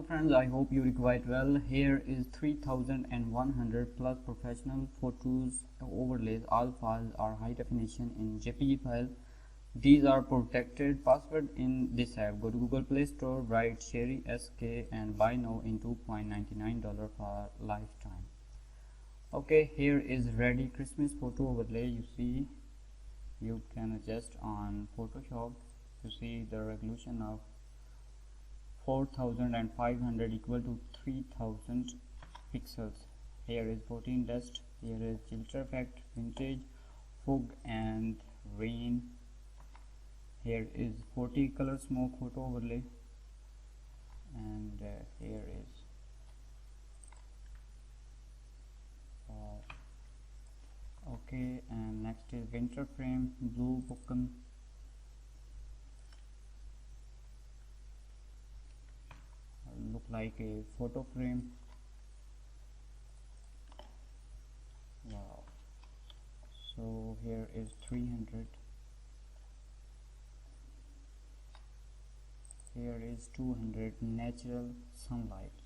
friends, I hope you are quite well. Here is 3100 plus professional photos overlays. All files are high definition in JPG file. These are protected password in this app. Go to Google Play Store, write Sheri SK and buy now in $2.99 for lifetime. Okay, here is ready Christmas photo overlay. You see, you can adjust on Photoshop. You see the resolution of 4500 equal to 3000 pixels. Here is 14 dust. Here is filter effect, vintage, fog and rain. Here is 40 color smoke photo overlay, and here is okay, and next is winter frame, blue Bokeh. Look like a photo frame. Wow. So here is 300. Here is 200 natural sunlight.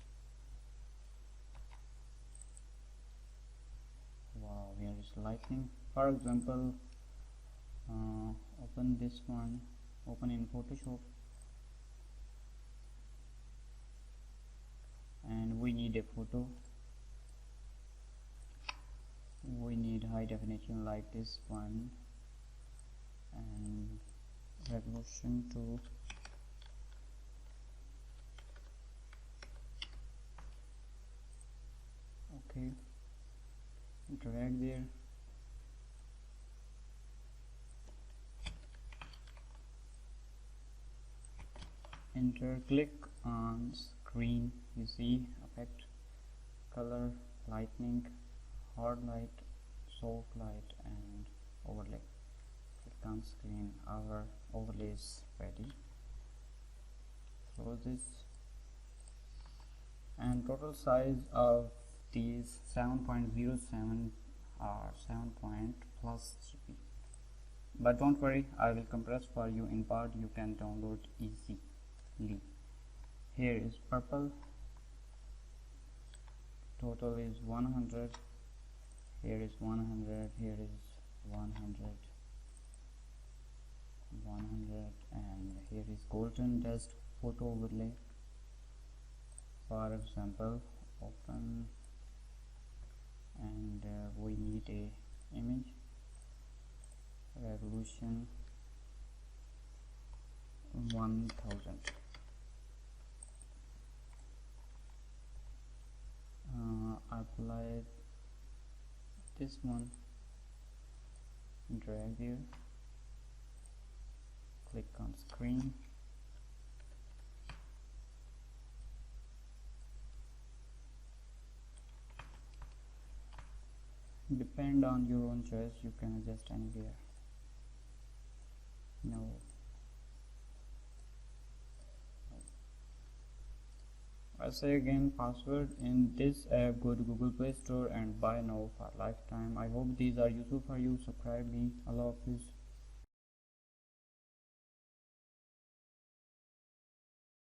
Wow, here is lightning. For example, open this one, open in Photoshop, and we need a photo. We need high definition like this one, and resolution to okay, drag there, enter, click on screen. You see effect, color, lightning, hard light, soft light and overlay. Click on screen. Our overlay is ready. Close this, and total size of these 7.07 or 7 plus GB. But don't worry, I will compress for you in part. You can download easily. Here is purple. Total is 100. Here is 100. Here is 100. 100, and here is golden dust photo overlay. For example, open, and we need a image, resolution 1000. Apply this one, drag here, click on screen, depend on your own choice, you can adjust anywhere. No. I say again, password in this app. Go to Google Play Store and buy now for lifetime. I hope these are useful for you. Subscribe me. Allah Hafiz.